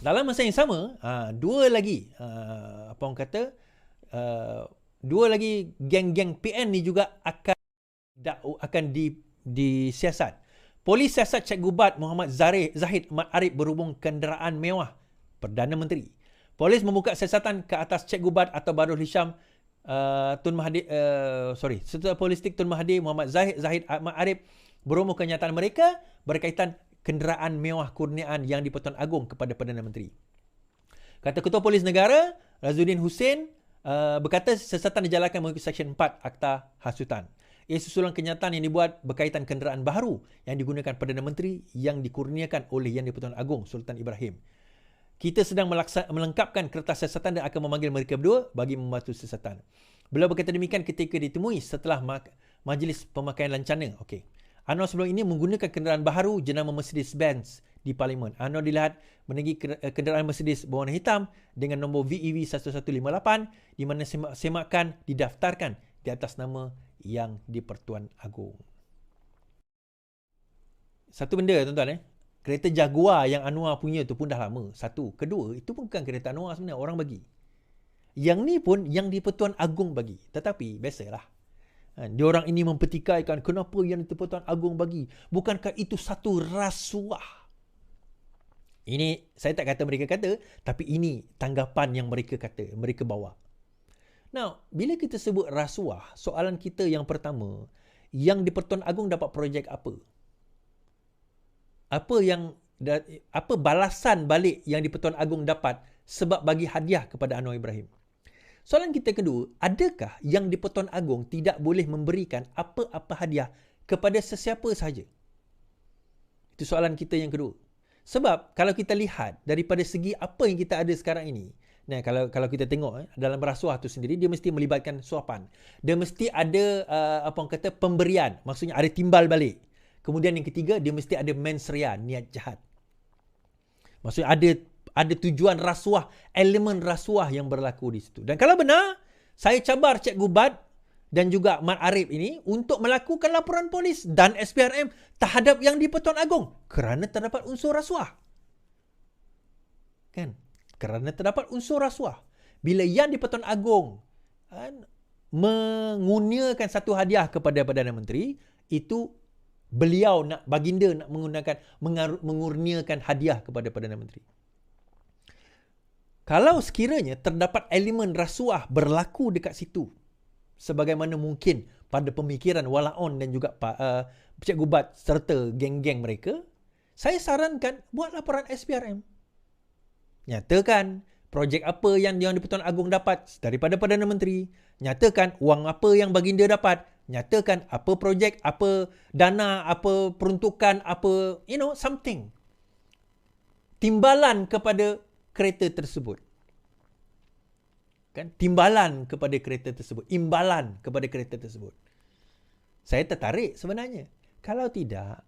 Dalam masa yang sama, dua lagi dua lagi geng-geng PN ni juga akan disiasat. Polis siasat Cikgu Bat Muhammad Zahid Mat Arif berhubung kenderaan mewah Perdana Menteri. Polis membuka siasatan ke atas Cikgu Bat atau Badrul Hisham Serta Politik Tun Mahathir Muhammad Zahid Mat Arif berhubung kenyataan mereka berkaitan kenderaan mewah kurniaan yang di-Pertuan Agong kepada Perdana Menteri. Kata Ketua Polis Negara Razudin Hussein berkata siasatan dijalankan mengikut Seksyen 4 Akta Hasutan. Ia susulan kenyataan yang dibuat berkaitan kenderaan baharu yang digunakan Perdana Menteri yang dikurniakan oleh Yang di-Pertuan Agong Sultan Ibrahim. Kita sedang melengkapkan kertas siasatan dan akan memanggil mereka berdua bagi membantu siasatan. Beliau berkata demikian ketika ditemui setelah Majlis Pemakaian Lancana. Okey. Anwar sebelum ini menggunakan kenderaan baharu jenama Mercedes-Benz di Parlimen. Anwar dilihat menaiki kenderaan Mercedes berwarna hitam dengan nombor VEV 1158 di mana semakan didaftarkan di atas nama Yang di-Pertuan Agong. Satu benda tuan-tuan, kereta Jaguar yang Anwar punya tu pun dah lama. Satu. Kedua, itu pun bukan kereta Anwar sebenarnya, orang bagi. Yang ni pun Yang di-Pertuan Agong bagi. Tetapi biasalah, diorang ini mempertikaikan kenapa Yang di-Pertuan Agong bagi. Bukankah itu satu rasuah? Ini saya tak kata mereka kata, tapi ini tanggapan yang mereka kata, mereka bawa. Now, bila kita sebut rasuah, soalan kita yang pertama, Yang di-Pertuan Agong dapat projek apa? Apa balasan balik Yang di-Pertuan Agong dapat sebab bagi hadiah kepada Anwar Ibrahim? Soalan kita kedua, adakah Yang di-Pertuan Agong tidak boleh memberikan apa-apa hadiah kepada sesiapa sahaja? Itu soalan kita yang kedua. Sebab kalau kita lihat daripada segi apa yang kita ada sekarang ini, nah, kalau kita tengok dalam rasuah tu sendiri, dia mesti melibatkan suapan. Dia mesti ada pemberian, maksudnya ada timbal balik. Kemudian yang ketiga, dia mesti ada mens rea, niat jahat. Maksudnya ada tujuan rasuah, elemen rasuah yang berlaku di situ. Dan kalau benar, saya cabar Cikgu Bat dan juga Mat Arif ini untuk melakukan laporan polis dan SPRM terhadap Yang di-Pertuan Agong kerana terdapat unsur rasuah. Kan? Kerana terdapat unsur rasuah. Bila Yang di-Pertuan Agong mengurniakan satu hadiah kepada Perdana Menteri, itu beliau baginda nak mengurniakan hadiah kepada Perdana Menteri. Kalau sekiranya terdapat elemen rasuah berlaku dekat situ, sebagaimana mungkin pada pemikiran Walaon dan juga Cikgu Bat serta geng-geng mereka, saya sarankan buat laporan SPRM. Nyatakan projek apa yang di-Pertuan Agong dapat daripada Perdana Menteri. Nyatakan wang apa yang baginda dapat. Nyatakan apa projek, apa dana, apa peruntukan, apa, something. Timbalan kepada kereta tersebut. Kan? Timbalan kepada kereta tersebut. Imbalan kepada kereta tersebut. Saya tertarik sebenarnya. Kalau tidak,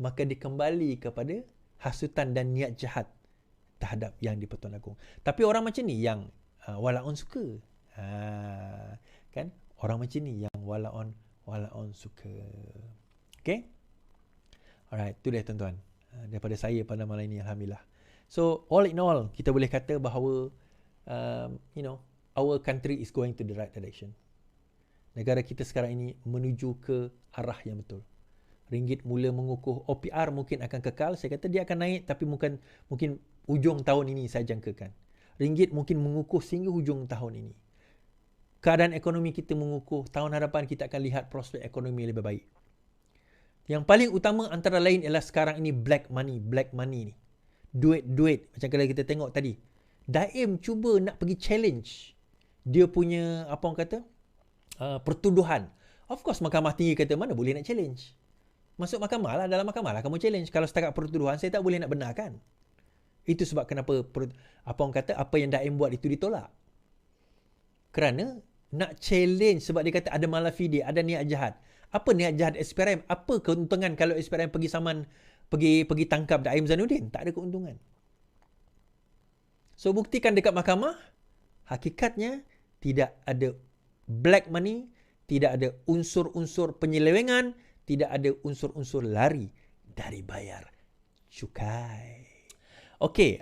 maka dikembali kepada hasutan dan niat jahat terhadap Yang di-Pertuan Agong. Tapi orang macam ni yang Walaon suka. Kan? Orang macam ni yang Walaon suka. Okay? Alright, tu dia tuan-tuan. Daripada saya pada malam ini, Alhamdulillah. So, all in all, kita boleh kata bahawa, our country is going to the right direction. Negara kita sekarang ini menuju ke arah yang betul. Ringgit mula mengukuh, OPR mungkin akan kekal. Saya kata dia akan naik, tapi mungkin hujung tahun ini saya jangkakan. Ringgit mungkin mengukuh sehingga hujung tahun ini. Keadaan ekonomi kita mengukuh, tahun hadapan kita akan lihat prospek ekonomi lebih baik. Yang paling utama antara lain ialah sekarang ini black money ni. Duit. Macam kalau kita tengok tadi. Daim cuba nak pergi challenge dia punya, pertuduhan. Of course, Mahkamah Tinggi kata mana boleh nak challenge. Masuk mahkamah lah, dalam mahkamah lah kamu challenge. Kalau setakat pertuduhan, saya tak boleh nak benarkan. Itu sebab kenapa apa yang Daim buat itu ditolak. Kerana nak challenge sebab dia kata ada malafide, ada niat jahat. Apa niat jahat SPRM? Apa keuntungan kalau SPRM pergi saman, pergi tangkap Daim Zainuddin? Tak ada keuntungan. So, buktikan dekat mahkamah, hakikatnya tidak ada black money, tidak ada unsur-unsur penyelewengan, tidak ada unsur-unsur lari dari bayar cukai. Okey,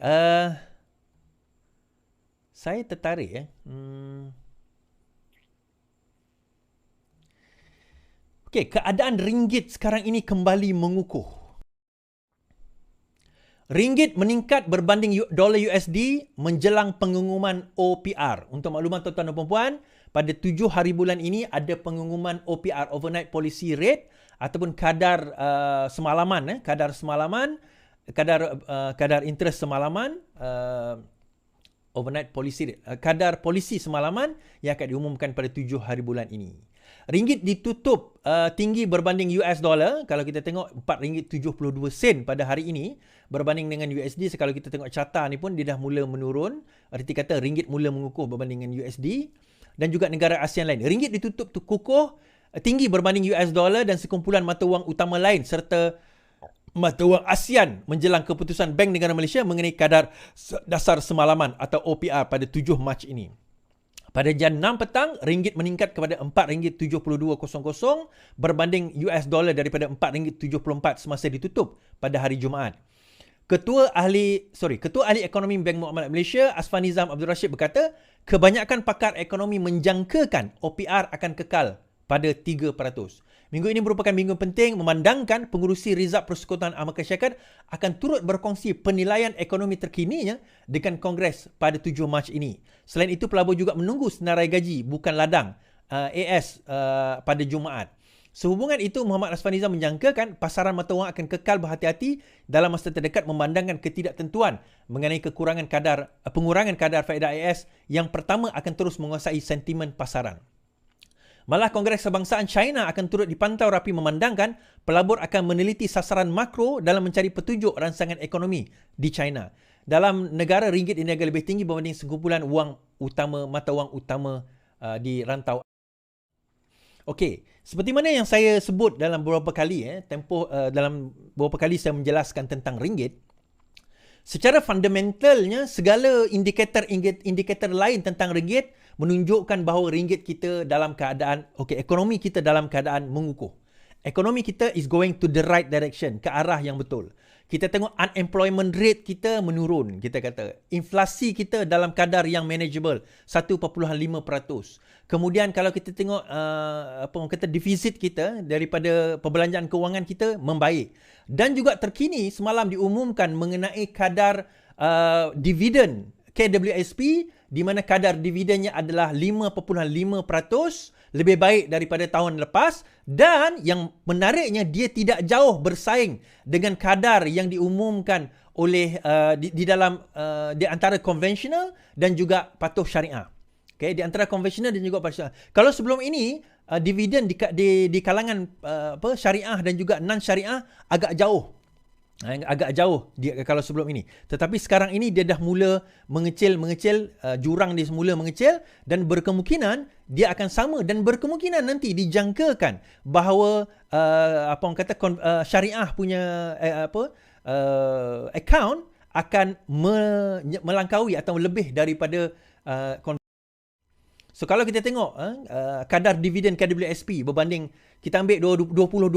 saya tertarik Okey, keadaan ringgit sekarang ini kembali mengukuh. Ringgit meningkat berbanding dolar USD menjelang pengumuman OPR. Untuk makluman tuan-tuan dan puan-puan, pada 7 hari bulan ini ada pengumuman OPR, Overnight Policy Rate, ataupun kadar semalaman, kadar interest semalaman, overnight policy rate, kadar polisi semalaman yang akan diumumkan pada 7 hari bulan ini. Ringgit ditutup tinggi berbanding US dollar. Kalau kita tengok RM4.72 pada hari ini berbanding dengan USD. Kalau kita tengok carta ni pun dia dah mula menurun. Arti kata ringgit mula mengukuh berbanding dengan USD. Dan juga negara ASEAN lain. Ringgit ditutup kukuh tinggi berbanding US dollar dan sekumpulan mata wang utama lain serta mata wang ASEAN menjelang keputusan Bank Negara Malaysia mengenai kadar dasar semalaman atau OPR pada 7 Mac ini. Pada jam 6 petang, ringgit meningkat kepada RM4.7200 berbanding US dollar daripada RM4.74 semasa ditutup pada hari Jumaat. Ketua Ahli Ekonomi Bank Muamalat Malaysia, Asfan Nizam Abdul Rashid berkata, kebanyakan pakar ekonomi menjangkakan OPR akan kekal pada 3%. Minggu ini merupakan minggu penting memandangkan pengurusi Rizab Persekutuan Amerika Syarikat akan turut berkongsi penilaian ekonomi terkininya dengan Kongres pada 7 Mac ini. Selain itu, pelabur juga menunggu senarai gaji bukan ladang AS pada Jumaat. Sehubungan itu, Muhammad Asfan Nizam menjangkakan pasaran mata wang akan kekal berhati-hati dalam masa terdekat memandangkan ketidaktentuan mengenai pengurangan kadar faedah AS yang pertama akan terus menguasai sentimen pasaran. Malah Kongres Kebangsaan China akan turut dipantau rapi memandangkan pelabur akan meneliti sasaran makro dalam mencari petunjuk rangsangan ekonomi di China. Dalam negara, ringgit diniaga lebih tinggi berbanding sekumpulan mata wang utama di rantau. Okey, seperti mana yang saya sebut dalam beberapa kali dalam beberapa kali saya menjelaskan tentang ringgit. Secara fundamentalnya, segala indikator lain tentang ringgit menunjukkan bahawa ringgit kita dalam keadaan, ekonomi kita dalam keadaan mengukuh. Ekonomi kita is going to the right direction, ke arah yang betul. Kita tengok unemployment rate kita menurun, kita kata. Inflasi kita dalam kadar yang manageable, 1.5%. Kemudian kalau kita tengok defisit kita daripada perbelanjaan kewangan kita membaik. Dan juga terkini semalam diumumkan mengenai kadar dividen KWSP, di mana kadar dividennya adalah 5.5%, lebih baik daripada tahun lepas, dan yang menariknya dia tidak jauh bersaing dengan kadar yang diumumkan oleh di antara konvensional dan juga patuh syariah. Di antara konvensional dan juga patuh syariah. Kalau sebelum ini dividen di kalangan syariah dan juga non syariah agak jauh dia kalau sebelum ini. Tetapi sekarang ini dia dah mula mengecil, jurang dia semula mengecil, dan berkemungkinan dia akan sama, dan berkemungkinan nanti dijangkakan bahawa syariah punya account akan melangkaui atau lebih daripada So kalau kita tengok kadar dividen KWSP berbanding, kita ambil 2020,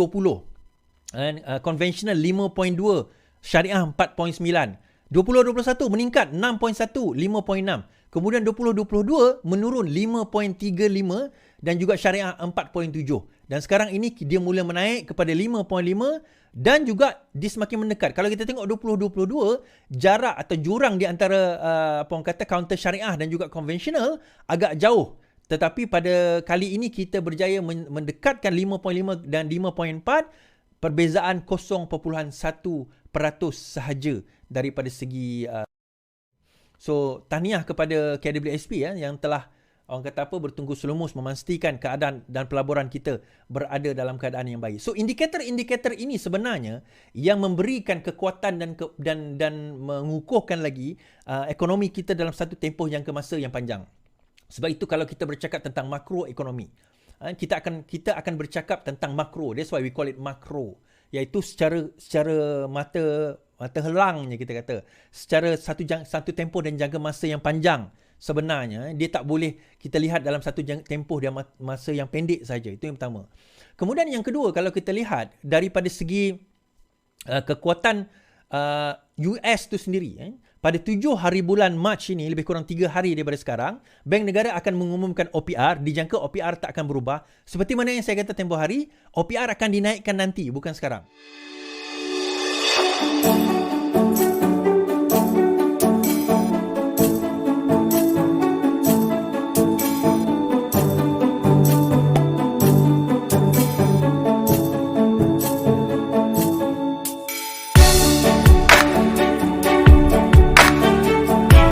konvensional 5.2, syariah 4.9. 2021 meningkat 6.1, 5.6. Kemudian 2022 menurun 5.35 dan juga syariah 4.7. Dan sekarang ini dia mula menaik kepada 5.5 dan juga dia semakin mendekat. Kalau kita tengok 2022, jarak atau jurang di antara counter syariah dan juga konvensional agak jauh. Tetapi pada kali ini kita berjaya mendekatkan 5.5 dan 5.4, perbezaan 0.1% sahaja daripada segi so tahniah kepada KWSP yang telah bertunggu selumus memastikan keadaan dan pelaburan kita berada dalam keadaan yang baik. So indikator-indikator ini sebenarnya yang memberikan kekuatan dan mengukuhkan lagi ekonomi kita dalam satu tempoh jangka masa yang panjang. Sebab itu kalau kita bercakap tentang makroekonomi, kita akan bercakap tentang makro. That's why we call it makro, iaitu secara mata helangnya kita kata, secara satu tempoh dan jangka masa yang panjang. Sebenarnya dia tak boleh kita lihat dalam satu tempoh dan masa yang pendek saja. Itu yang pertama. Kemudian yang kedua, kalau kita lihat daripada segi kekuatan US tu sendiri, pada 7 hari bulan Mac ini, lebih kurang 3 hari daripada sekarang, Bank Negara akan mengumumkan OPR. Dijangka OPR tak akan berubah. Seperti mana yang saya kata tempoh hari, OPR akan dinaikkan nanti, bukan sekarang.